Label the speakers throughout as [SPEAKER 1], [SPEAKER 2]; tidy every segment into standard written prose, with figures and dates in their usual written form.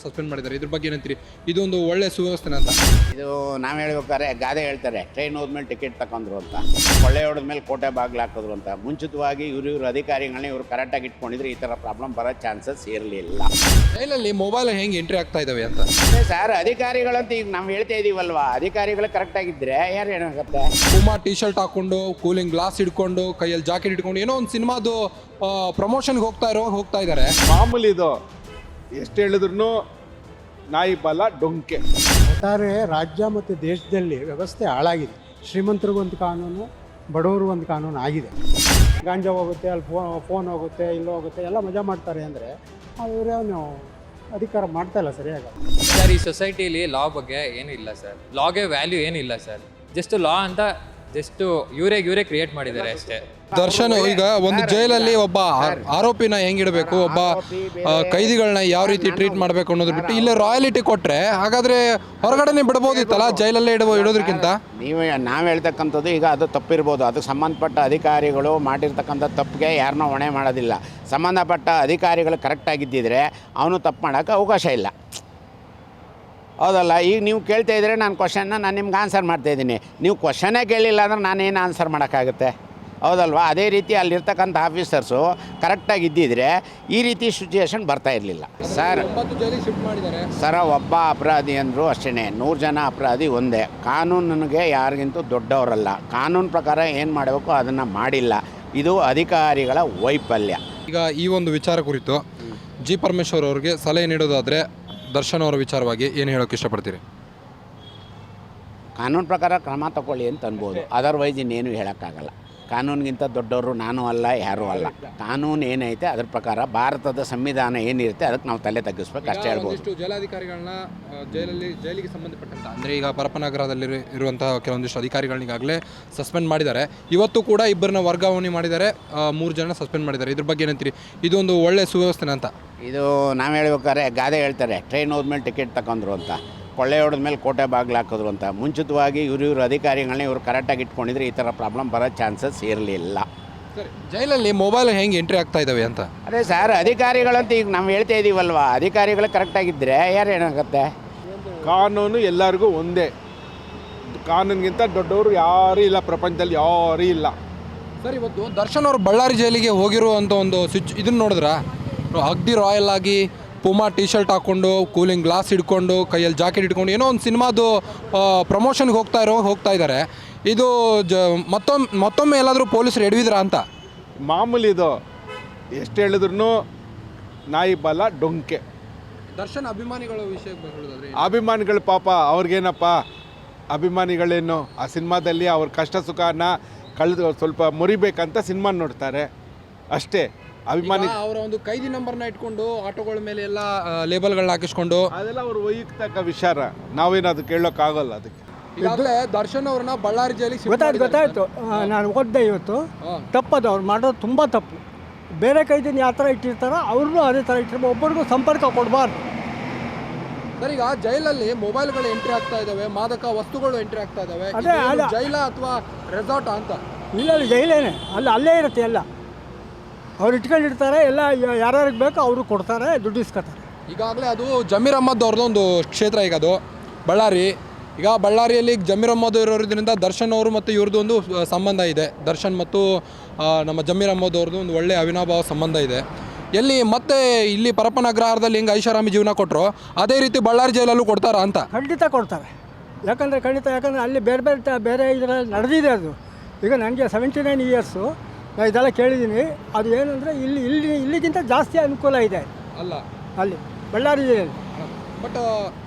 [SPEAKER 1] Suspend ಮಾಡಿದ್ದಾರೆ. ಇದ್ರ ಬಗ್ಗೆ ಏನಂತೀರಿ? ಇದೊಂದು ಒಳ್ಳೆ ಸುವ್ಯವಸ್ಥೆ ಅಂತ.
[SPEAKER 2] ಇದು ನಾವು ಹೇಳ್ಬೇಕಾದ್ರೆ ಗಾದೆ ಹೇಳ್ತಾರೆ, ಟ್ರೈನ್ ಹೋದ್ಮೇಲೆ ಟಿಕೆಟ್ ತಗೊಂಡ್ರು ಅಂತ, ಕೊಳ್ಳೆ ಹೊಡೆದ್ಮೇಲೆ ಕೋಟೆ ಬಾಗಿಲು ಹಾಕಿದ್ರು ಅಂತ. ಮುಂಚಿತವಾಗಿ ಇವ್ರ ಅಧಿಕಾರಿಗಳನ್ನ ಇವ್ರು ಕರೆಕ್ಟಾಗಿ ಇಟ್ಕೊಂಡಿದ್ರೆ ಈ ಥರ ಪ್ರಾಬ್ಲಮ್ ಬರೋ ಚಾನ್ಸಸ್ ಇರಲಿಲ್ಲ.
[SPEAKER 1] ಜೈಲಲ್ಲಿ ಮೊಬೈಲ್ ಹೆಂಗೆ ಎಂಟ್ರಿ ಆಗ್ತಾ ಇದಾವೆ ಅಂತ
[SPEAKER 2] ಸರ್, ಅಧಿಕಾರಿಗಳಂತ ಈಗ ನಾವು ಹೇಳ್ತಾ ಇದೀವಲ್ವಾ, ಅಧಿಕಾರಿಗಳು ಕರೆಕ್ಟಾಗಿದ್ದರೆ ಯಾರು ಏನಾಗುತ್ತೆ?
[SPEAKER 1] ಪೂಮಾ ಟಿ ಶರ್ಟ್ ಹಾಕೊಂಡು, ಕೂಲಿಂಗ್ ಗ್ಲಾಸ್ ಹಿಡ್ಕೊಂಡು, ಕೈಯಲ್ಲಿ ಜಾಕೆಟ್ ಇಟ್ಕೊಂಡು ಏನೋ ಒಂದು ಸಿನಿಮಾದು ಪ್ರಮೋಷನ್ಗೆ ಹೋಗ್ತಾ ಇದ್ದಾರೆ.
[SPEAKER 3] ಮಾಮೂಲಿ ಇದು ಎಷ್ಟು ಹೇಳಿದ್ರು ನಾಯಿ ಬಲ ಡೊಂಕೆ.
[SPEAKER 4] ಒಟ್ಟಾರೆ ರಾಜ್ಯ ಮತ್ತು ದೇಶದಲ್ಲಿ ವ್ಯವಸ್ಥೆ ಹಾಳಾಗಿದೆ. ಶ್ರೀಮಂತರಿಗೂ ಒಂದು ಕಾನೂನು, ಬಡವರು ಒಂದು ಕಾನೂನು ಆಗಿದೆ. ಗಾಂಜಾ ಹೋಗುತ್ತೆ, ಅಲ್ಲಿ ಫೋನ್ ಹೋಗುತ್ತೆ, ಇಲ್ಲೋ ಹೋಗುತ್ತೆ, ಎಲ್ಲ ಮಜಾ ಮಾಡ್ತಾರೆ ಅಂದರೆ ಅವರೇನು ಅಧಿಕಾರ ಮಾಡ್ತಾ ಇಲ್ಲ ಸರಿಯಾಗಿ.
[SPEAKER 5] ಸರ್, ಈ ಸೊಸೈಟಿಲಿ ಲಾ ಬಗ್ಗೆ ಏನಿಲ್ಲ ಸರ್. ಲಾಗೆ ವ್ಯಾಲ್ಯೂ ಏನಿಲ್ಲ ಸರ್. ಜಸ್ಟ್ ಲಾ ಅಂತ ಜಸ್ಟ್ ಇವರೇ ಕ್ರಿಯೇಟ್ ಮಾಡಿದ್ದಾರೆ ಅಷ್ಟೇ.
[SPEAKER 1] ದರ್ಶನ್ ಈಗ ಒಂದು ಜೈಲಲ್ಲಿ ಒಬ್ಬ ಆರೋಪಿನ ಹೆಂಗಿಡಬೇಕು, ಒಬ್ಬ ಕೈದಿಗಳನ್ನ ಯಾವ ರೀತಿ ಟ್ರೀಟ್ ಮಾಡಬೇಕು ಅನ್ನೋದು ಬಿಟ್ಟು ಇಲ್ಲೇ ರಾಯಲಿಟಿ ಕೊಟ್ರೆ ಹಾಗಾದ್ರೆ ಹೊರಗಡೆನೆ ಬಿಡಬಹುದಿತ್ತಲ್ಲ, ಜೈಲಲ್ಲೇ ಇಡೋದಕ್ಕಿಂತ.
[SPEAKER 2] ನಾವು ಹೇಳ್ತಕ್ಕಂಥದ್ದು ಈಗ ಅದು ತಪ್ಪಿರ್ಬೋದು, ಅದಕ್ಕೆ ಸಂಬಂಧಪಟ್ಟ ಅಧಿಕಾರಿಗಳು ಮಾಡಿರ್ತಕ್ಕಂಥ ತಪ್ಪಿಗೆ ಯಾರನ್ನೂ ಹೊಣೆ ಮಾಡೋದಿಲ್ಲ. ಸಂಬಂಧಪಟ್ಟ ಅಧಿಕಾರಿಗಳು ಕರೆಕ್ಟಾಗಿದ್ದಿದ್ರೆ ಅವನು ತಪ್ಪು ಮಾಡೋಕ್ಕೆ ಅವಕಾಶ ಇಲ್ಲ, ಹೌದಲ್ಲ? ಈಗ ನೀವು ಕೇಳ್ತಾ ಇದ್ದರೆ ನಾನು ನಾನು ನಿಮ್ಗೆ ಆನ್ಸರ್ ಮಾಡ್ತಾಯಿದ್ದೀನಿ. ನೀವು ಕ್ವಶನ್ನೇ ಕೇಳಿಲ್ಲ ಅಂದ್ರೆ ನಾನೇನು ಆನ್ಸರ್ ಮಾಡೋಕ್ಕಾಗುತ್ತೆ, ಹೌದಲ್ವಾ? ಅದೇ ರೀತಿ ಅಲ್ಲಿರ್ತಕ್ಕಂಥ ಆಫೀಸರ್ಸು ಕರೆಕ್ಟಾಗಿ ಇದ್ದಿದ್ರೆ ಈ ರೀತಿ ಸಿಚುಯೇಷನ್ ಬರ್ತಾ ಇರಲಿಲ್ಲ. ಸರ್, ಒಬ್ಬ ಅಪರಾಧಿ ಅಂದರೂ ಅಷ್ಟೇ, 100 ಜನ ಅಪರಾಧಿ ಒಂದೇ. ಕಾನೂನಿಗೆ ಯಾರಿಗಿಂತೂ ದೊಡ್ಡವರಲ್ಲ. ಕಾನೂನು ಪ್ರಕಾರ ಏನು ಮಾಡಬೇಕು ಅದನ್ನು ಮಾಡಿಲ್ಲ. ಇದು ಅಧಿಕಾರಿಗಳ ವೈಫಲ್ಯ.
[SPEAKER 1] ಈಗ ಈ ಒಂದು ವಿಚಾರ ಕುರಿತು ಜಿ ಪರಮೇಶ್ವರ್ ಅವ್ರಿಗೆ ಸಲಹೆ ನೀಡೋದಾದರೆ ದರ್ಶನ್ ಅವರ ವಿಚಾರವಾಗಿ ಏನು ಹೇಳೋಕ್ಕೆ ಇಷ್ಟಪಡ್ತೀರಿ?
[SPEAKER 2] ಕಾನೂನು ಪ್ರಕಾರ ಕ್ರಮ ತಗೊಳ್ಳಿ ಅಂತ ಅನ್ಬೋದು, ಅದರ್ವೈಸ್ ಇನ್ನೇನು ಹೇಳೋಕ್ಕಾಗಲ್ಲ. ಕಾನೂನಿಗಿಂತ ದೊಡ್ಡವರು ನಾನು ಅಲ್ಲ, ಯಾರೂ ಅಲ್ಲ. ಕಾನೂನು ಏನೈತೆ ಅದ್ರ ಪ್ರಕಾರ ಭಾರತದ ಸಂವಿಧಾನ ಏನಿರುತ್ತೆ ಅದಕ್ಕೆ ನಾವು ತಲೆ ತಗ್ಗಿಸ್ಬೇಕು ಅಷ್ಟೇ ಹೇಳ್ಬೋದು.
[SPEAKER 1] ಜೈಲಾಧಿಕಾರಿಗಳನ್ನ ಜೈಲಿಗೆ ಸಂಬಂಧಪಟ್ಟಂತ ಅಂದರೆ ಈಗ ಪರಪನಗರದಲ್ಲಿ ಇರುವಂತಹ ಕೆಲವೊಂದಿಷ್ಟು ಅಧಿಕಾರಿಗಳನ್ನ ಈಗಾಗಲೇ ಸಸ್ಪೆಂಡ್ ಮಾಡಿದ್ದಾರೆ. ಇವತ್ತು ಕೂಡ ಇಬ್ಬರನ್ನ ವರ್ಗಾವಣೆ ಮಾಡಿದ್ದಾರೆ, 3 ಜನ ಸಸ್ಪೆಂಡ್ ಮಾಡಿದ್ದಾರೆ. ಇದ್ರ ಬಗ್ಗೆ ಏನಂತೀರಿ? ಇದೊಂದು ಒಳ್ಳೆ ಸುವ್ಯವಸ್ಥೆ ಅಂತ.
[SPEAKER 2] ಇದು ನಾವು ಹೇಳ್ಬೇಕಾದ್ರೆ ಗಾದೆ ಹೇಳ್ತಾರೆ, ಟ್ರೈನ್ ಹೋದ್ಮೇಲೆ ಟಿಕೆಟ್ ತಗೊಂಡ್ರು ಅಂತ, ಕೊಳ್ಳೆ ಹೊಡೆದ್ಮೇಲೆ ಕೋಟೆ ಬಾಗಿಲು ಹಾಕಿದ್ರು ಅಂತ. ಮುಂಚಿತವಾಗಿ ಇವ್ರ ಅಧಿಕಾರಿಗಳನ್ನ ಇವ್ರು ಕರೆಕ್ಟಾಗಿ ಇಟ್ಕೊಂಡಿದ್ರೆ ಈ ಥರ ಪ್ರಾಬ್ಲಮ್ ಬರೋ ಚಾನ್ಸಸ್ ಇರಲಿಲ್ಲ.
[SPEAKER 1] ಸರಿ, ಜೈಲಲ್ಲಿ ಮೊಬೈಲ್ ಹೆಂಗೆ ಎಂಟ್ರಿ ಆಗ್ತಾ ಇದ್ದಾವೆ ಅಂತ?
[SPEAKER 2] ಅದೇ ಸರ್, ಅಧಿಕಾರಿಗಳಂತ ಈಗ ನಾವು ಹೇಳ್ತಾ ಇದ್ದೀವಲ್ವಾ, ಅಧಿಕಾರಿಗಳು ಕರೆಕ್ಟಾಗಿದ್ದರೆ ಯಾರು ಏನಾಗುತ್ತೆ?
[SPEAKER 3] ಕಾನೂನು ಎಲ್ಲರಿಗೂ ಒಂದೇ. ಕಾನೂನಿಗಿಂತ ದೊಡ್ಡವರು ಯಾರೂ ಇಲ್ಲ, ಪ್ರಪಂಚದಲ್ಲಿ ಯಾರೂ ಇಲ್ಲ.
[SPEAKER 1] ಸರ್, ಇವತ್ತು ದರ್ಶನ್ ಅವರು ಬಳ್ಳಾರಿ ಜೈಲಿಗೆ ಹೋಗಿರುವಂಥ ಒಂದು ಇದನ್ನು ನೋಡಿದ್ರ, ಅಗ್ದಿ ರಾಯಲ್ ಆಗಿ ಪೂಮಾ ಟಿ ಶರ್ಟ್ ಹಾಕ್ಕೊಂಡು, ಕೂಲಿಂಗ್ ಗ್ಲಾಸ್ ಹಿಡ್ಕೊಂಡು, ಕೈಯಲ್ಲಿ ಜಾಕೆಟ್ ಇಟ್ಕೊಂಡು ಏನೋ ಒಂದು ಸಿನಿಮಾದು ಪ್ರಮೋಷನ್ಗೆ ಹೋಗ್ತಾ ಇದ್ದಾರೆ. ಇದು ಮತ್ತೊಮ್ಮೆ ಎಲ್ಲಾದರೂ ಪೊಲೀಸರು ಎಡವಿದ್ರ ಅಂತ?
[SPEAKER 3] ಮಾಮೂಲಿ ಇದು ಎಷ್ಟು ಹೇಳಿದ್ರು ನಾಯಿ ಬಲ ಡೊಂಕೆ.
[SPEAKER 1] ದರ್ಶನ್ ಅಭಿಮಾನಿಗಳ ವಿಷಯಕ್ಕೆ ಹೇಳೋದಾದ್ರೆ,
[SPEAKER 3] ಅಭಿಮಾನಿಗಳು ಪಾಪ ಅವ್ರಿಗೇನಪ್ಪ, ಅಭಿಮಾನಿಗಳೇನು ಆ ಸಿನಿಮಾದಲ್ಲಿ ಅವ್ರ ಕಷ್ಟ ಸುಖನ ಸ್ವಲ್ಪ ಮುರಿಬೇಕಂತ ಸಿನಿಮಾ ನೋಡ್ತಾರೆ ಅಷ್ಟೇ. ಅಭಿಮಾನಿ
[SPEAKER 1] ಅವರ ಒಂದು ಕೈದಿ ನಂಬರ್ನ ಇಟ್ಕೊಂಡು ಆಟೋಗಳ ಮೇಲೆ ಎಲ್ಲ ಲೇಬಲ್ಗಳನ್ನ ಹಾಕಿಸ್ಕೊಂಡು,
[SPEAKER 3] ಅದೆಲ್ಲ ಅವ್ರ ವೈಯಕ್ತಿಕ ವಿಚಾರ, ನಾವೇನು ಅದು ಕೇಳೋಕ್ಕಾಗಲ್ಲ. ಅದಕ್ಕೆ
[SPEAKER 1] ಈಗಾಗಲೇ ದರ್ಶನ್ ಅವ್ರನ್ನ ಬಳ್ಳಾರಿ ಜೈಲಿಗೆ
[SPEAKER 4] ಗೊತ್ತಾಯ್ತು. ನಾನು ಓದ್ದೆ ಇವತ್ತು. ತಪ್ಪದು, ಅವ್ರು ಮಾಡೋದು ತುಂಬ ತಪ್ಪು. ಬೇರೆ ಕೈದಿನ ಯಾವ ಥರ ಇಟ್ಟಿರ್ತಾರೋ ಅವ್ರನ್ನೂ ಅದೇ ಥರ ಇಟ್ಟಿರ್ಬೋದು. ಒಬ್ಬರಿಗೂ ಸಂಪರ್ಕ ಕೊಡಬಾರ್ದು.
[SPEAKER 1] ಸರ್, ಈಗ ಜೈಲಲ್ಲಿ ಮೊಬೈಲ್ಗಳು ಎಂಟ್ರಿ ಆಗ್ತಾ ಇದಾವೆ, ಮಾದಕ ವಸ್ತುಗಳು ಎಂಟ್ರಿ ಆಗ್ತಾ ಇದಾವೆ. ಜೈಲ ಅಥವಾ ರೆಸಾರ್ಟ್ ಅಂತ? ಇಲ್ಲ,
[SPEAKER 4] ಜೈಲೇನೆ, ಅಲ್ಲೇ ಇರುತ್ತೆ ಎಲ್ಲ. ಅವ್ರು ಇಟ್ಕೊಂಡಿರ್ತಾರೆ, ಎಲ್ಲ ಯಾರ್ಯಾರಿಗೆ ಬೇಕೋ ಅವರು ಕೊಡ್ತಾರೆ, ದುಡ್ಡು ಇಸ್ಕೊತಾರೆ.
[SPEAKER 1] ಈಗಾಗಲೇ ಅದು ಜಮೀರ್ ಅಹ್ಮದ್ ಅವ್ರದ್ದೊಂದು ಕ್ಷೇತ್ರ. ಈಗ ಅದು ಬಳ್ಳಾರಿ. ಈಗ ಬಳ್ಳಾರಿಯಲ್ಲಿ ಜಮೀರ್ ಅಹ್ಮದ್ ಇರೋದ್ರಿಂದ ದರ್ಶನ್ ಅವರು ಮತ್ತು ಇವ್ರದ್ದು ಒಂದು ಸಂಬಂಧ ಇದೆ. ದರ್ಶನ್ ಮತ್ತು ನಮ್ಮ ಜಮೀರ್ ಅಹ್ಮದ್ ಅವ್ರದ್ದು ಒಂದು ಒಳ್ಳೆಯ ಅವಿನಾಭಾವ ಸಂಬಂಧ ಇದೆ. ಎಲ್ಲಿ ಮತ್ತೆ ಇಲ್ಲಿ ಪರಪನಗರದಲ್ಲಿ ಹೆಂಗೆ ಐಷಾರಾಮಿ ಜೀವನ ಕೊಟ್ಟರು ಅದೇ ರೀತಿ ಬಳ್ಳಾರಿ ಜೈಲಲ್ಲೂ ಕೊಡ್ತಾರಾ ಅಂತ?
[SPEAKER 4] ಖಂಡಿತ ಕೊಡ್ತಾರೆ. ಯಾಕಂದರೆ ಅಲ್ಲಿ ಬೇರೆ ಇದರಲ್ಲಿ ನಡೆದಿದೆ ಅದು. ಈಗ ನನಗೆ 79 ಇಯರ್ಸು, ನಾನು ಇದೆಲ್ಲ ಕೇಳಿದ್ದೀನಿ. ಅದು ಏನಂದರೆ ಇಲ್ಲಿಗಿಂತ ಜಾಸ್ತಿ ಅನುಕೂಲ ಇದೆ
[SPEAKER 1] ಅಲ್ಲ
[SPEAKER 4] ಅಲ್ಲಿ ಬಳ್ಳಾರಿ ಜೈಲಲ್ಲಿ.
[SPEAKER 1] ಬಟ್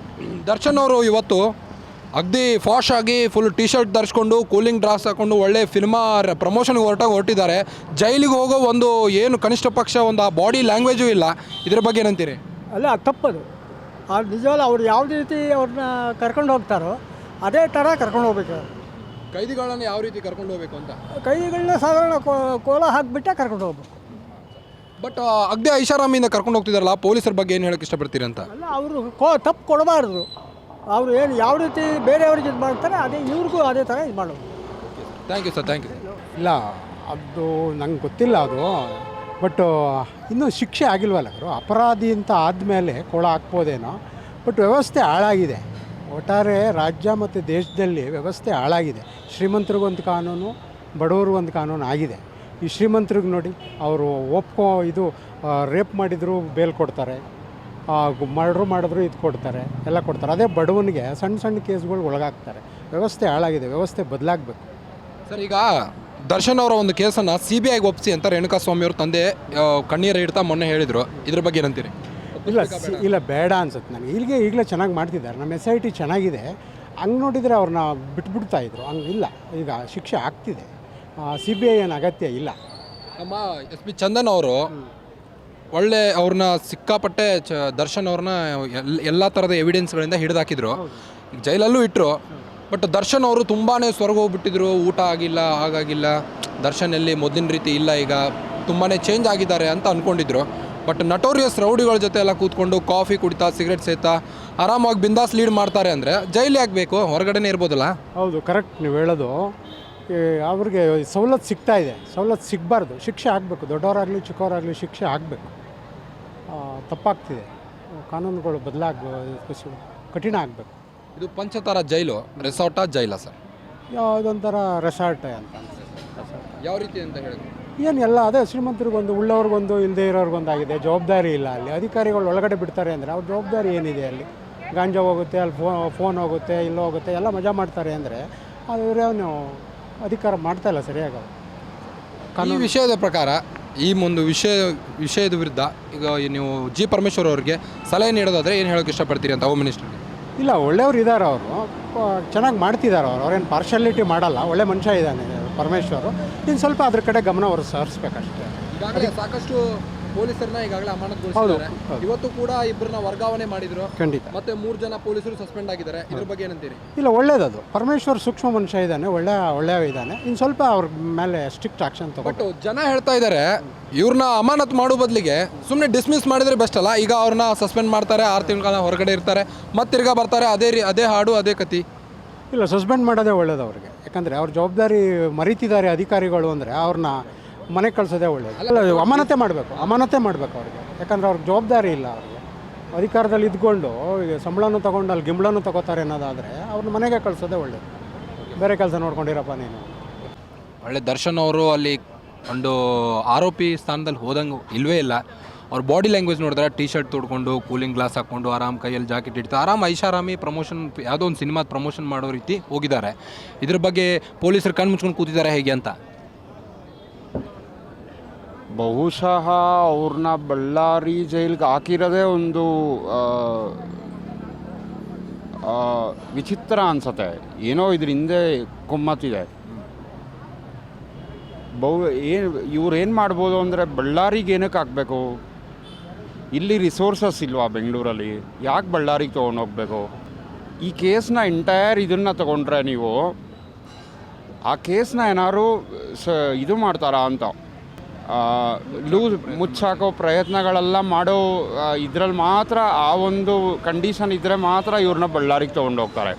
[SPEAKER 1] ದರ್ಶನ್ ಅವರು ಇವತ್ತು ಅಗ್ದಿ ಫಾಶ್ ಆಗಿ ಫುಲ್ ಟಿ ಶರ್ಟ್ ಧರಿಸ್ಕೊಂಡು, ಕೂಲಿಂಗ್ ಡ್ರಾಸ್ ಹಾಕ್ಕೊಂಡು ಒಳ್ಳೆ ಸಿನಿಮಾ ಪ್ರಮೋಷನ್ಗೆ ಹೊರಟಿದ್ದಾರೆ. ಜೈಲಿಗೆ ಹೋಗೋ ಒಂದು ಏನು ಕನಿಷ್ಠ ಪಕ್ಷ ಒಂದು ಆ ಬಾಡಿ ಲ್ಯಾಂಗ್ವೇಜು ಇಲ್ಲ. ಇದ್ರ ಬಗ್ಗೆ ಏನಂತೀರಿ?
[SPEAKER 4] ಅಲ್ಲ, ತಪ್ಪದು. ಅದು ನಿಜವಲ್ಲ. ಅವ್ರು ಯಾವುದೇ ರೀತಿ ಅವ್ರನ್ನ ಕರ್ಕೊಂಡು ಹೋಗ್ತಾರೋ ಅದೇ ಥರ ಕರ್ಕೊಂಡು ಹೋಗ್ಬೇಕು.
[SPEAKER 1] ಕೈದಿಗಳನ್ನ ಯಾವ ರೀತಿ ಕರ್ಕೊಂಡು ಹೋಗ್ಬೇಕು ಅಂತ?
[SPEAKER 4] ಕೈದಿಗಳನ್ನ ಸಾಧಾರಣ ಕೋಲ ಹಾಕಿಬಿಟ್ಟೆ ಕರ್ಕೊಂಡು ಹೋಗ್ಬೇಕು.
[SPEAKER 1] ಬಟ್ ಅಗ್ದಿ ಐಷಾರಾಮಿಯಿಂದ ಕರ್ಕೊಂಡು ಹೋಗ್ತಿದಾರಲ್ಲ, ಪೊಲೀಸರ ಬಗ್ಗೆ ಏನು ಹೇಳೋಕ್ಕೆ ಇಷ್ಟಪಡ್ತೀರಿ ಅಂತ?
[SPEAKER 4] ಅಲ್ಲ, ಅವರು ತಪ್ಪು ಕೊಡಬಾರ್ದು. ಅವರು ಏನು ಯಾವ ರೀತಿ ಬೇರೆಯವ್ರಿಗೆ ಇದು ಮಾಡ್ತಾರೆ ಅದೇ ಇವ್ರಿಗೂ ಅದೇ ಥರ ಇದು ಮಾಡೋದು.
[SPEAKER 1] Thank you sir, thank you.
[SPEAKER 4] ಇಲ್ಲ, ಅದು ನಂಗೆ ಗೊತ್ತಿಲ್ಲ. ಅದು ಬಟ್ ಇನ್ನೂ ಶಿಕ್ಷೆ ಆಗಿಲ್ವಲ್ಲ ಅವರು, ಅಪರಾಧಿ ಅಂತ ಆದಮೇಲೆ ಕೊಳ ಹಾಕ್ಬೋದೇನೋ. ಬಟ್ ವ್ಯವಸ್ಥೆ ಹಾಳಾಗಿದೆ, ಒಟ್ಟಾರೆ ರಾಜ್ಯ ಮತ್ತು ದೇಶದಲ್ಲಿ ವ್ಯವಸ್ಥೆ ಹಾಳಾಗಿದೆ. ಶ್ರೀಮಂತರಿಗೊಂದು ಕಾನೂನು, ಬಡವರು ಒಂದು ಕಾನೂನು ಆಗಿದೆ. ಈ ಶ್ರೀಮಂತರಿಗೆ ನೋಡಿ, ಅವರು ರೇಪ್ ಮಾಡಿದ್ರು ಬೇಲ್ ಕೊಡ್ತಾರೆ, ಮರ್ಡ್ರ್ ಮಾಡಿದ್ರು ಇದು ಕೊಡ್ತಾರೆ, ಎಲ್ಲ ಕೊಡ್ತಾರೆ. ಅದೇ ಬಡವನಿಗೆ ಸಣ್ಣ ಸಣ್ಣ ಕೇಸ್ಗಳು ಒಳಗಾಗ್ತಾರೆ. ವ್ಯವಸ್ಥೆ ಹಾಳಾಗಿದೆ, ವ್ಯವಸ್ಥೆ ಬದಲಾಗಬೇಕು.
[SPEAKER 1] ಸರ್, ಈಗ ದರ್ಶನ್ ಅವರ ಒಂದು ಕೇಸನ್ನು CBIಗೆ ಒಪ್ಪಿಸಿ ಅಂತ ರೇಣುಕಾಸ್ವಾಮಿ ಅವ್ರ ತಂದೆ ಕಣ್ಣೀರು ಇಡ್ತಾ ಮೊನ್ನೆ ಹೇಳಿದರು. ಇದ್ರ ಬಗ್ಗೆ ಏನಂತೀರಿ?
[SPEAKER 4] ಇಲ್ಲ ಬೇಡ ಅನ್ಸುತ್ತೆ ನನಗೆ. ಈಗಲೇ ಚೆನ್ನಾಗಿ ಮಾಡ್ತಿದ್ದಾರೆ. ನಮ್ಮ SIT ಚೆನ್ನಾಗಿದೆ. ಹಂಗೆ ನೋಡಿದರೆ ಅವ್ರನ್ನ ಬಿಟ್ಬಿಡ್ತಾ ಇದ್ರು. ಹಂಗೆ ಇಲ್ಲ, ಈಗ ಶಿಕ್ಷೆ ಆಗ್ತಿದೆ. CBI ಏನು ಅಗತ್ಯ ಇಲ್ಲ.
[SPEAKER 1] ನಮ್ಮ SP ಚಂದನ್ ಅವರು ಒಳ್ಳೆ ಅವ್ರನ್ನ ಸಿಕ್ಕಾಪಟ್ಟೆ ದರ್ಶನ್ ಅವ್ರನ್ನ ಎಲ್ಲ ಥರದ ಎವಿಡೆನ್ಸ್ಗಳಿಂದ ಹಿಡಿದಾಕಿದ್ರು. ಈಗ ಜೈಲಲ್ಲೂ ಇಟ್ಟರು. ಬಟ್ ದರ್ಶನ್ ಅವರು ತುಂಬಾ ಸ್ವರ್ಗ ಹೋಗ್ಬಿಟ್ಟಿದ್ರು. ಊಟ ಆಗಿಲ್ಲ, ಹಾಗಾಗಿಲ್ಲ, ದರ್ಶನ್ ಎಲ್ಲಿ ಮೊದಲಿನ ರೀತಿ ಇಲ್ಲ, ಈಗ ತುಂಬಾ ಚೇಂಜ್ ಆಗಿದ್ದಾರೆ ಅಂತ ಅಂದ್ಕೊಂಡಿದ್ರು. ಬಟ್ ನಟೋರಿಯಸ್ ರೌಡಿಗಳ ಜೊತೆ ಎಲ್ಲ ಕೂತ್ಕೊಂಡು ಕಾಫಿ ಕುಡಿತಾ, ಸಿಗರೆಟ್ ಸೇತಾ ಆರಾಮಾಗಿ ಬಿಂದಾಸ್ ಲೀಡ್ ಮಾಡ್ತಾರೆ ಅಂದರೆ ಜೈಲಿ ಆಗಬೇಕು, ಹೊರಗಡೆನೇ ಇರ್ಬೋದಲ್ಲ?
[SPEAKER 4] ಹೌದು, ಕರೆಕ್ಟ್ ನೀವು ಹೇಳೋದು. ಅವ್ರಿಗೆ ಸವಲತ್ತು ಸಿಗ್ತಾ ಇದೆ, ಸವಲತ್ತು ಸಿಗಬಾರ್ದು. ಶಿಕ್ಷೆ ಆಗಬೇಕು, ದೊಡ್ಡವರಾಗಲಿ ಚಿಕ್ಕವರಾಗಲಿ ಶಿಕ್ಷೆ ಆಗಬೇಕು. ತಪ್ಪಾಗ್ತಿದೆ, ಕಾನೂನುಗಳು ಕಠಿಣ ಆಗಬೇಕು.
[SPEAKER 1] ಇದು ಪಂಚತಾರ ಜೈಲು, ರೆಸಾರ್ಟಾ ಜೈಲ ಸರ್?
[SPEAKER 4] ಯಾವುದೊಂಥರ ರೆಸಾರ್ಟ್ ಅಂತ
[SPEAKER 1] ಯಾವ ರೀತಿ ಅಂತ ಹೇಳಿದ್ರು?
[SPEAKER 4] ಏನೆಲ್ಲ ಅದೇ ಶ್ರೀಮಂತರಿಗೊಂದು, ಉಳ್ಳವ್ರಿಗೊಂದು, ಇಲ್ಲದೇ ಇರೋರಿಗೊಂದಾಗಿದೆ. ಜವಾಬ್ದಾರಿ ಇಲ್ಲ ಅಲ್ಲಿ. ಅಧಿಕಾರಿಗಳು ಒಳಗಡೆ ಬಿಡ್ತಾರೆ ಅಂದರೆ ಅವ್ರ ಜವಾಬ್ದಾರಿ ಏನಿದೆ ಅಲ್ಲಿ? ಗಾಂಜಾ ಹೋಗುತ್ತೆ, ಅಲ್ಲಿ ಫೋನ್ ಹೋಗುತ್ತೆ, ಇಲ್ಲೋ ಹೋಗುತ್ತೆ, ಎಲ್ಲ ಮಜಾ ಮಾಡ್ತಾರೆ ಅಂದರೆ ಅವರೇನು ಅಧಿಕಾರ ಮಾಡ್ತಾಯಿಲ್ಲ ಸರಿಯಾಗಿ.
[SPEAKER 1] ಈ ವಿಷಯದ ಪ್ರಕಾರ ಈ ಒಂದು ವಿಷಯದ ವಿರುದ್ಧ ಈಗ ನೀವು G. ಪರಮೇಶ್ವರ್ ಅವ್ರಿಗೆ ಸಲಹೆ ನೀಡೋದಾದರೆ ಏನು ಹೇಳೋಕ್ಕೆ ಇಷ್ಟಪಡ್ತೀರಿ ಅಂತ ಹೋಮ್ ಮಿನಿಸ್ಟರ್ಗೆ?
[SPEAKER 4] ಇಲ್ಲ, ಒಳ್ಳೆಯವ್ರು ಇದ್ದಾರೆ ಅವರು, ಚೆನ್ನಾಗಿ ಮಾಡ್ತಿದ್ದಾರೆ ಅವ್ರೇನು ಪಾರ್ಶಾಲಿಟಿ ಮಾಡಲ್ಲ. ಒಳ್ಳೆ ಮನುಷ್ಯ ಇದ್ದಾನೆ ಪರಮೇಶ್ವರು. ಇನ್ನು ಸ್ವಲ್ಪ ಅದ್ರ ಕಡೆ ಗಮನ ಹರಿಸ್ಬೇಕಷ್ಟೇ.
[SPEAKER 1] ಈಗಾಗಲೇ ಸಾಕಷ್ಟು ಪೊಲೀಸರನ್ನ ಈಗಾಗಲೇ ಅಮಾನತುಗೊಳಿಸಿದ್ದಾರೆ. ಇವತ್ತು ಕೂಡ ಇಬ್ಬರನ್ನ ವರ್ಗಾವಣೆ ಮಾಡಿದ್ರು.
[SPEAKER 4] ಖಂಡಿತ.
[SPEAKER 1] ಮತ್ತೆ 3 ಜನ ಪೊಲೀಸರು ಸಸ್ಪೆಂಡ್ ಆಗಿದ್ದಾರೆ. ಇದ್ರ ಬಗ್ಗೆ ಏನಂತೀರಿ?
[SPEAKER 4] ಇಲ್ಲ, ಒಳ್ಳೇದದು. ಪರಮೇಶ್ವರ್ ಸೂಕ್ಷ್ಮ ಮನುಷ್ಯ ಇದ್ದಾನೆ, ಒಳ್ಳೆಯ ಇದ್ದಾನೆ. ಇನ್ನು ಸ್ವಲ್ಪ ಅವ್ರ ಮೇಲೆ ಸ್ಟ್ರಿಕ್ಟ್ ಆಕ್ಷನ್ ತಗೋ.
[SPEAKER 1] ಬಟ್ ಜನ ಹೇಳ್ತಾ ಇದ್ದಾರೆ ಇವ್ರನ್ನ ಅಮಾನತ್ ಮಾಡೋ ಬದಲಿಗೆ ಸುಮ್ಮನೆ ಡಿಸ್ಮಿಸ್ ಮಾಡಿದ್ರೆ ಬೆಸ್ಟ್ ಅಲ್ಲ. ಈಗ ಅವ್ರನ್ನ ಸಸ್ಪೆಂಡ್ ಮಾಡ್ತಾರೆ, 6 ತಿಂಗಳ ಹೊರಗಡೆ ಇರ್ತಾರೆ, ಮತ್ತೆ ತಿರ್ಗಾ ಬರ್ತಾರೆ, ಅದೇ ಹಾಡು ಅದೇ ಕತಿ.
[SPEAKER 4] ಇಲ್ಲ, ಸಸ್ಪೆಂಡ್ ಮಾಡೋದೇ ಒಳ್ಳೇದು ಅವ್ರಿಗೆ. ಯಾಕಂದರೆ ಅವ್ರ ಜವಾಬ್ದಾರಿ ಮರೀತಿದ್ದಾರೆ ಅಧಿಕಾರಿಗಳು ಅಂದರೆ ಅವ್ರನ್ನ ಮನೆಗೆ ಕಳಿಸೋದೇ ಒಳ್ಳೇದು. ಅಲ್ಲ, ಅಮಾನತೆ ಮಾಡಬೇಕು ಅವ್ರಿಗೆ. ಯಾಕಂದರೆ ಅವ್ರಿಗೆ ಜವಾಬ್ದಾರಿ ಇಲ್ಲ. ಅವ್ರಿಗೆ ಅಧಿಕಾರದಲ್ಲಿ ಇದ್ಕೊಂಡು ಈಗ ಸಂಬಳನೂ ತೊಗೊಂಡು ಅಲ್ಲಿ ಗಿಂಬಳನೂ ತೊಗೋತಾರೆ ಅನ್ನೋದಾದರೆ ಅವ್ರನ್ನ ಮನೆಗೆ ಕಳಿಸೋದೇ ಒಳ್ಳೇದು. ಬೇರೆ ಕೆಲಸ ನೋಡ್ಕೊಂಡಿರಪ್ಪ ನೀನು.
[SPEAKER 1] ಒಳ್ಳೆ ದರ್ಶನ್ ಅವರು ಅಲ್ಲಿ ಒಂದು ಆರೋಪಿ ಸ್ಥಾನದಲ್ಲಿ ಹೋದಂಗೆ ಇಲ್ಲವೇ ಇಲ್ಲ. ಅವ್ರ ಬಾಡಿ ಲ್ಯಾಂಗ್ವೇಜ್ ನೋಡಿದ್ರೆ T-ಶರ್ಟ್ ತೊಡ್ಕೊಂಡು, ಕೂಲಿಂಗ್ ಗ್ಲಾಸ್ ಹಾಕ್ಕೊಂಡು, ಆರಾಮ್ ಕೈಯಲ್ಲಿ ಜಾಕೆಟ್ ಇಡ್ತಾ ಐಷಾರಾಮಿ ಪ್ರಮೋಷನ್, ಯಾವುದೋ ಒಂದು ಸಿನಿಮಾದ ಪ್ರಮೋಷನ್ ಮಾಡೋ ರೀತಿ ಹೋಗಿದ್ದಾರೆ. ಇದ್ರ ಬಗ್ಗೆ ಪೊಲೀಸರು ಕಣ್ಣು ಮುಚ್ಕೊಂಡು ಕೂತಿದ್ದಾರೆ ಹೇಗೆ ಅಂತ?
[SPEAKER 6] ಬಹುಶಃ ಅವ್ರನ್ನ ಬಳ್ಳಾರಿ ಜೈಲಿಗೆ ಹಾಕಿರೋದೇ ಒಂದು ವಿಚಿತ್ರ ಅನ್ಸತ್ತೆ. ಏನೋ ಇದ್ರ ಹಿಂದೆ ಕೊಮ್ಮತ್ತಿದೆ. ಇವ್ರು ಏನು ಮಾಡ್ಬೋದು ಅಂದರೆ, ಬಳ್ಳಾರಿಗೆ ಏನಕ್ಕೆ ಹಾಕಬೇಕು? ಇಲ್ಲಿ ರಿಸೋರ್ಸಸ್ ಇಲ್ವಾ ಬೆಂಗಳೂರಲ್ಲಿ? ಯಾಕೆ ಬಳ್ಳಾರಿಗೆ ತೊಗೊಂಡೋಗ್ಬೇಕು? ಈ ಕೇಸ್ನ ಎಂಟೈರ್ ಇದನ್ನು ತಗೊಂಡ್ರೆ ನೀವು ಆ ಕೇಸ್ನ ಏನಾದ್ರು ಇದು ಮಾಡ್ತಾರಾ ಅಂತ ಮುಚ್ಚಾಕೋ ಪ್ರಯತ್ನಗಳೆಲ್ಲ ಮಾಡೋ ಇದರಲ್ಲಿ ಮಾತ್ರ ಆ ಒಂದು ಕಂಡೀಷನ್ ಇದ್ದರೆ ಮಾತ್ರ ಇವ್ರನ್ನ ಬಳ್ಳಾರಿಗೆ ತೊಗೊಂಡೋಗ್ತಾರೆ.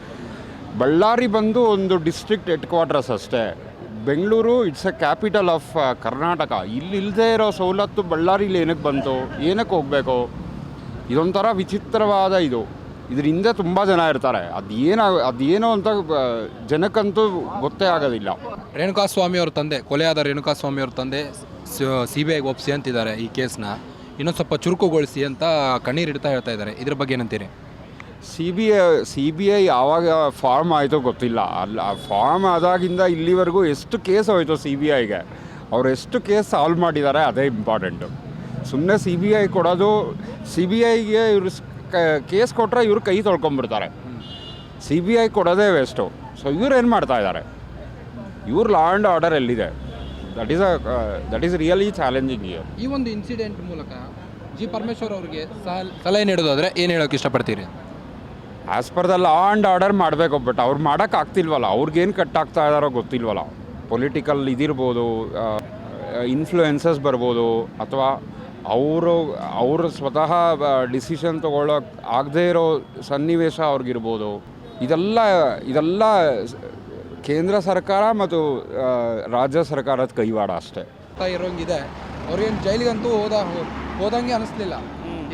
[SPEAKER 6] ಬಳ್ಳಾರಿ ಬಂದು ಒಂದು ಡಿಸ್ಟ್ರಿಕ್ಟ್ ಹೆಡ್ ಕ್ವಾರ್ಟರ್ಸ್ ಅಷ್ಟೇ. Bengaluru it's A capital of Karnataka. ಇಲ್ಲಿ ಇಲ್ಲದೇ ಇರೋ ಸವಲತ್ತು ಬಳ್ಳಾರಿಲಿ ಏನಕ್ಕೆ ಬಂತು? ಏನಕ್ಕೆ ಹೋಗಬೇಕು? ಇದೊಂಥರ ವಿಚಿತ್ರವಾದ ಇದ್ರ ಹಿಂದೆ ತುಂಬ ಜನ ಇರ್ತಾರೆ. ಅದೇನೋ ಅಂತ ಜನಕ್ಕಂತೂ ಗೊತ್ತೇ ಆಗೋದಿಲ್ಲ.
[SPEAKER 1] ರೇಣುಕಾಸ್ವಾಮಿ ಅವ್ರ ತಂದೆ, ಕೊಲೆಯಾದ ರೇಣುಕಾಸ್ವಾಮಿ ಅವ್ರ ತಂದೆ CBIಗೆ ಒಪ್ಪಿಸಿ ಅಂತಿದ್ದಾರೆ. ಈ ಕೇಸ್ನ ಇನ್ನೊಂದು ಸ್ವಲ್ಪ ಚುರುಕುಗೊಳಿಸಿ ಅಂತ ಕಣ್ಣೀರಿಡ್ತಾ ಹೇಳ್ತಾ ಇದ್ದಾರೆ. ಇದ್ರ ಬಗ್ಗೆ ಏನಂತೀರಿ?
[SPEAKER 6] CBI ಯಾವಾಗ ಫಾರ್ಮ್ ಆಯಿತೋ ಗೊತ್ತಿಲ್ಲ. ಆ ಫಾರ್ಮ್ ಆದಾಗಿಂದ ಇಲ್ಲಿವರೆಗೂ ಎಷ್ಟು ಕೇಸ್ ಹೋಯಿತು CBIಗೆ, ಅವ್ರು ಎಷ್ಟು ಕೇಸ್ ಸಾಲ್ವ್ ಮಾಡಿದ್ದಾರೆ ಅದೇ ಇಂಪಾರ್ಟೆಂಟು. ಸುಮ್ಮನೆ CBI ಕೊಡೋದು, CBIಗೆ ಇವರು ಕೇಸ್ ಕೊಟ್ಟರೆ ಇವರು ಕೈ ತೊಳ್ಕೊಂಬಿಡ್ತಾರೆ. CBI ಕೊಡೋದೇ ವೇಸ್ಟು. ಸೊ ಇವ್ರು ಏನು ಮಾಡ್ತಾ ಇದ್ದಾರೆ? ಇವ್ರ ಲಾ ಆ್ಯಂಡ್ ಆರ್ಡರ್ ಎಲ್ಲಿದೆ? That is really challenging year.
[SPEAKER 1] ಈ ಒಂದು ಇನ್ಸಿಡೆಂಟ್ ಮೂಲಕ G. ಪರಮೇಶ್ವರ್ ಅವರಿಗೆ ಸಲಹೆ ನೀಡೋದಾದರೆ ಏನು ಹೇಳೋಕ್ಕೆ ಇಷ್ಟಪಡ್ತೀರಿ?
[SPEAKER 6] As per the law and order ಮಾಡಬೇಕು. ಬಟ್ ಅವ್ರು ಮಾಡೋಕ್ಕಾಗ್ತಿಲ್ವಲ್ಲ, ಅವ್ರಿಗೇನು ಕಟ್ಟಾಗ್ತಾ ಇದ್ದಾರೋ ಗೊತ್ತಿಲ್ವಲ್ಲ. ಪೊಲಿಟಿಕಲ್ ಇದಿರ್ಬೋದು, ಇನ್ಫ್ಲೂಯೆನ್ಸಸ್ ಬರ್ಬೋದು, ಅಥವಾ ಅವರು ಸ್ವತಃ ಡಿಸಿಷನ್ ತೊಗೊಳ್ಳೋಕೆ ಆಗದೇ ಇರೋ ಸನ್ನಿವೇಶ ಅವ್ರಿಗಿರ್ಬೋದು. ಇದೆಲ್ಲ ಕೇಂದ್ರ ಸರ್ಕಾರ ಮತ್ತು ರಾಜ್ಯ ಸರ್ಕಾರದ ಕೈವಾಡ ಅಷ್ಟೇ
[SPEAKER 1] ಇರೋಂಗಿದೆ. ಅವ್ರಿಗೇನು ಜೈಲಿಗಂತೂ ಹೋದಂಗೆ ಅನಿಸ್ಲಿಲ್ಲ.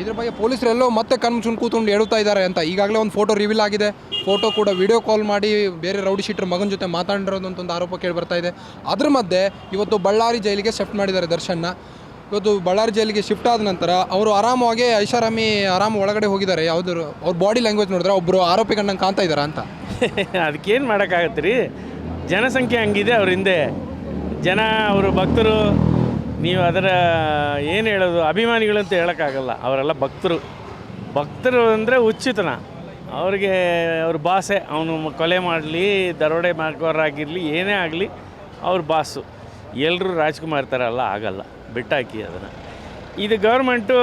[SPEAKER 1] ಇದ್ರ ಬಗ್ಗೆ ಪೊಲೀಸರೆಲ್ಲೋ ಮತ್ತೆ ಕಣ್ಮುಚ್ಕೊಂಡು ಕೂತ್ಕೊಂಡು ಹೇಳುತ್ತಾ ಇದ್ದಾರೆ ಅಂತ. ಈಗಾಗಲೇ ಒಂದು ಫೋಟೋ ರಿವೀಲ್ ಆಗಿದೆ. ಫೋಟೋ ಕೂಡ ವಿಡಿಯೋ ಕಾಲ್ ಮಾಡಿ ಬೇರೆ ರೌಡಿ ಶೀಟರ್ ಮಗನ ಜೊತೆ ಮಾತಾಡಿರೋದು ಅಂತ ಒಂದು ಆರೋಪ ಕೇಳಿ ಬರ್ತಾ ಇದೆ. ಅದ್ರ ಮಧ್ಯೆ ಇವತ್ತು ಬಳ್ಳಾರಿ ಜೈಲಿಗೆ ಶಿಫ್ಟ್ ಮಾಡಿದ್ದಾರೆ ದರ್ಶನ್ನ. ಇವತ್ತು ಬಳ್ಳಾರಿ ಜೈಲಿಗೆ ಶಿಫ್ಟ್ ಆದ ನಂತರ ಅವರು ಆರಾಮವಾಗಿ ಐಷಾರಾಮಿ ಒಳಗಡೆ ಹೋಗಿದ್ದಾರೆ. ಯಾವುದ್ರು ಅವ್ರ ಬಾಡಿ ಲ್ಯಾಂಗ್ವೇಜ್ ನೋಡಿದ್ರೆ ಒಬ್ಬರು ಆರೋಪಿ ಕಂಡಂಗೆ ಕಾಣ್ತಾ ಇದ್ದಾರೆ ಅಂತ.
[SPEAKER 7] ಅದಕ್ಕೇನು ಮಾಡೋಕ್ಕಾಗತ್ತೆ ರೀ, ಜನಸಂಖ್ಯೆ ಹಂಗಿದೆ ಅವ್ರ ಹಿಂದೆ. ಜನ ಅವರು ಭಕ್ತರು, ನೀವು ಅದರ ಏನು ಹೇಳೋದು, ಅಭಿಮಾನಿಗಳು ಅಂತ ಹೇಳೋಕ್ಕಾಗಲ್ಲ. ಅವರೆಲ್ಲ ಭಕ್ತರು ಅಂದರೆ ಹುಚ್ಚುತನ. ಅವ್ರಿಗೆ ಅವ್ರ ಬಾಸೆ, ಅವನು ಕೊಲೆ ಮಾಡಲಿ, ದರೋಡೆ ಮಾಡ್ಕೋರಾಗಿರಲಿ, ಏನೇ ಆಗಲಿ ಅವ್ರ ಬಾಸು. ಎಲ್ಲರೂ ರಾಜ್ಕುಮಾರ್ ಥರ ಎಲ್ಲ ಆಗಲ್ಲ, ಬಿಟ್ಟಾಕಿ ಅದನ್ನು. ಇದು ಗೌರ್ಮೆಂಟು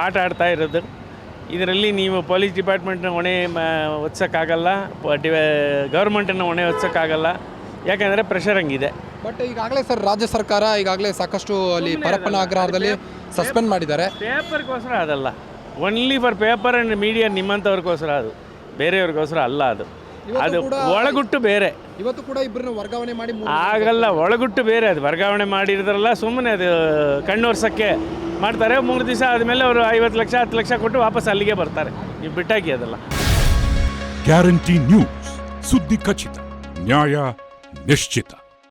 [SPEAKER 7] ಆಟ ಆಡ್ತಾ ಇರೋದು. ಇದರಲ್ಲಿ ನೀವು ಪೊಲೀಸ್ ಡಿಪಾರ್ಟ್ಮೆಂಟ್ನ ಹೊಣೆ ಹೊತ್ಸೋಕ್ಕಾಗಲ್ಲ, ಗೌರ್ಮೆಂಟನ್ನು ಹೊಣೆ ಹೊತ್ಸೋಕ್ಕಾಗಲ್ಲ. ಯಾಕೆಂದರೆ ಪ್ರೆಷರ್ ಹಂಗಿದೆ.
[SPEAKER 1] ಬಟ್ ಈಗಾಗಲೇ ಸರ್ ರಾಜ್ಯ ಸರ್ಕಾರ ಈಗಾಗಲೇ ಸಾಕಷ್ಟು ಅಲ್ಲಿ ಪರಪ್ಪನ ಅಗ್ರಹಾರದಲ್ಲಿ ಸಸ್ಪೆಂಡ್ ಮಾಡಿದ್ದಾರೆ.
[SPEAKER 7] ಪೇಪರ್ಗೋಸ್ಕರ ಅದಲ್ಲ, only for paper and media, ನಿಮ್ಮಂಥವ್ರಿಗೋಸ್ಕರ ಅದು, ಬೇರೆಯವ್ರಿಗೋಸ್ಕರ ಅಲ್ಲ. ಅದು ಒಳಗುಟ್ಟು ಬೇರೆ.
[SPEAKER 1] ಇವತ್ತು ಕೂಡ ಇಬ್ಬರನ್ನ ವರ್ಗಾವಣೆ ಮಾಡಿ
[SPEAKER 7] ಆಗಲ್ಲ, ಒಳಗುಟ್ಟು ಬೇರೆ. ಅದು ವರ್ಗಾವಣೆ ಮಾಡಿರೋದ್ರಲ್ಲ, ಸುಮ್ಮನೆ ಅದು ಕಣ್ಣೋರ್ಸೋಕ್ಕೆ ಮಾಡ್ತಾರೆ. 3 ದಿವಸ ಆದಮೇಲೆ ಅವರು 50 ಲಕ್ಷ 10 ಲಕ್ಷ ಕೊಟ್ಟು ವಾಪಸ್ ಅಲ್ಲಿಗೆ ಬರ್ತಾರೆ. ನೀವು ಬಿಟ್ಟಾಕಿ ಅದೆಲ್ಲ.
[SPEAKER 8] ಗ್ಯಾರಂಟಿ ನ್ಯೂಸ್, ಸುದ್ದಿ ಖಚಿತ, ನ್ಯಾಯ ನಿಶ್ಚಿತ.